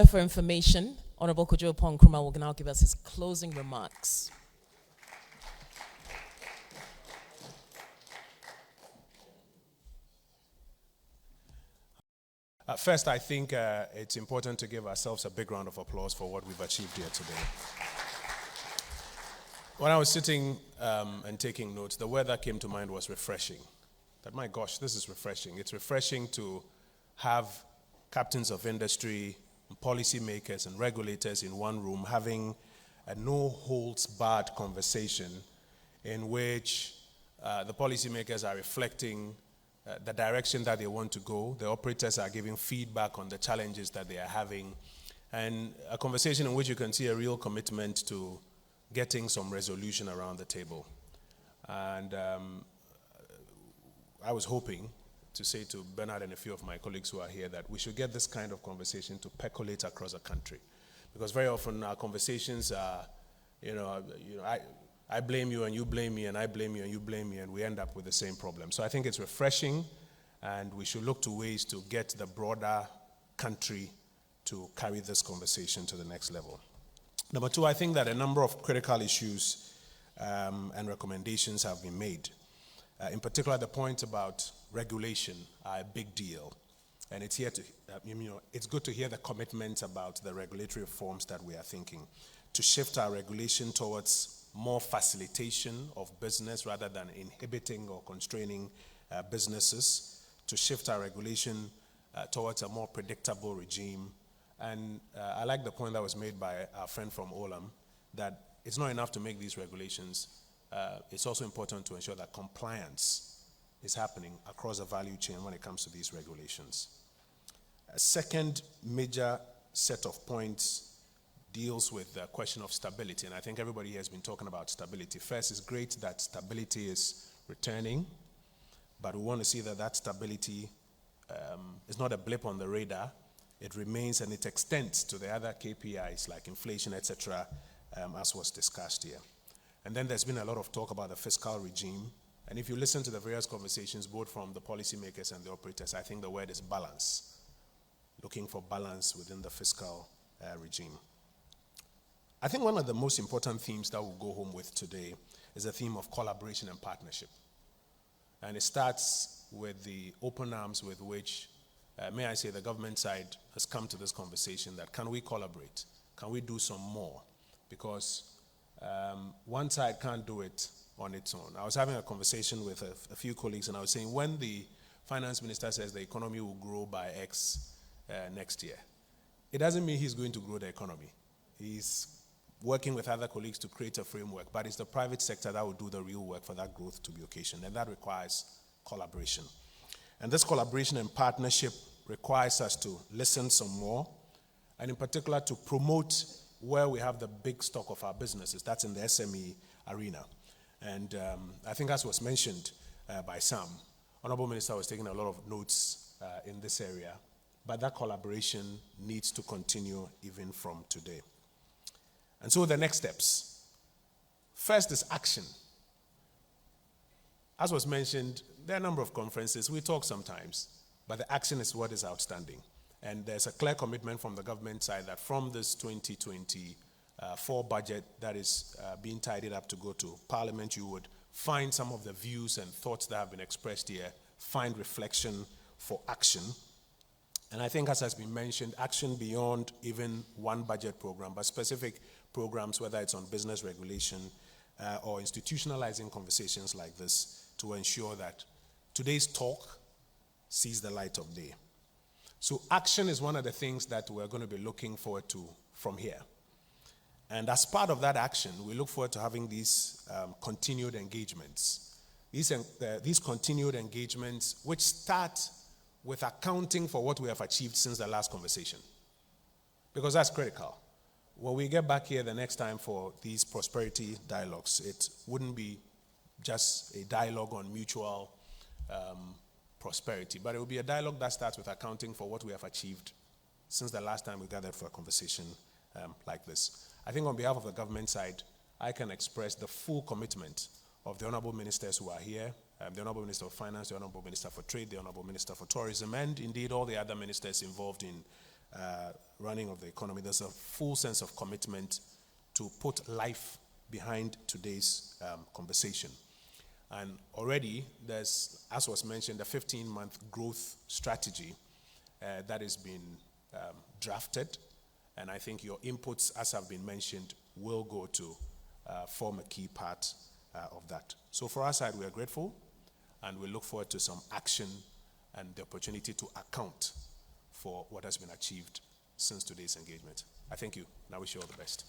Minister for Information, Honorable Kojo Nkrumah, will now give us his closing remarks. First, I think it's important to give ourselves a big round of applause for what we've achieved here today. When I was sitting and taking notes, the word that came to mind was refreshing. That, my gosh, this is refreshing. It's refreshing to have captains of industry, policymakers, and regulators in one room having a no-holds-barred conversation in which the policymakers are reflecting the direction that they want to go. The operators are giving feedback on the challenges that they are having, and a conversation in which you can see a real commitment to getting some resolution around the table. And I was hoping to say to Bernard and a few of my colleagues who are here that we should get this kind of conversation to percolate across the country. Because very often our conversations are, I blame you and you blame me, and I blame you and you blame me, and we end up with the same problem. So I think it's refreshing, and we should look to ways to get the broader country to carry this conversation to the next level. Number two, I think that a number of critical issues and recommendations have been made. In particular, the point about regulation are a big deal. And it's here to, it's good to hear the commitments about the regulatory reforms that we are thinking, to shift our regulation towards more facilitation of business rather than inhibiting or constraining businesses, to shift our regulation towards a more predictable regime. And I like the point that was made by our friend from Olam, that it's not enough to make these regulations. It's also important to ensure that compliance is happening across the value chain when it comes to these regulations. A second major set of points deals with the question of stability, and I think everybody here has been talking about stability. First, it's great that stability is returning, but we want to see that that stability is not a blip on the radar. It remains, and it extends to the other KPIs like inflation, etc., as was discussed here. And then there's been a lot of talk about the fiscal regime. And if you listen to the various conversations, both from the policymakers and the operators, I think the word is balance. Looking for balance within the fiscal regime. I think one of the most important themes that we'll go home with today is the theme of collaboration and partnership. And it starts with the open arms with which, may I say, the government side has come to this conversation that can we collaborate? Can we do some more? Because one side can't do it on its own. I was having a conversation with a few colleagues, and I was saying when the finance minister says the economy will grow by X next year, it doesn't mean he's going to grow the economy. He's working with other colleagues to create a framework, but it's the private sector that will do the real work for that growth to be occasioned, and that requires collaboration. And this collaboration and partnership requires us to listen some more, and in particular to promote where we have the big stock of our businesses. That's in the SME arena. And I think as was mentioned by Sam, Honorable Minister was taking a lot of notes in this area, but that collaboration needs to continue even from today. And so the next steps. First is action. As was mentioned, there are a number of conferences. We talk sometimes, but the action is what is outstanding. And there's a clear commitment from the government side that from this 2024 budget that is being tidied up to go to Parliament, you would find some of the views and thoughts that have been expressed here, find reflection for action. And I think, as has been mentioned, action beyond even one budget program, but specific programs, whether it's on business regulation or institutionalizing conversations like this to ensure that today's talk sees the light of day. So action is one of the things that we're going to be looking forward to from here. And as part of that action, we look forward to having these continued engagements. These continued engagements, which start with accounting for what we have achieved since the last conversation. Because that's critical. When we get back here the next time for these prosperity dialogues, it wouldn't be just a dialogue on mutual prosperity, but it will be a dialogue that starts with accounting for what we have achieved since the last time we gathered for a conversation like this. I think on behalf of the government side, I can express the full commitment of the honorable ministers who are here, the Honorable Minister of Finance, the Honorable Minister for Trade, the Honorable Minister for Tourism, and indeed all the other ministers involved in running of the economy, there's a full sense of commitment to put life behind today's conversation. And already there's, as was mentioned, a 15-month growth strategy that has been drafted. And I think your inputs, as have been mentioned, will go to form a key part of that. So for our side, we are grateful, and we look forward to some action and the opportunity to account for what has been achieved since today's engagement. I thank you, and I wish you all the best.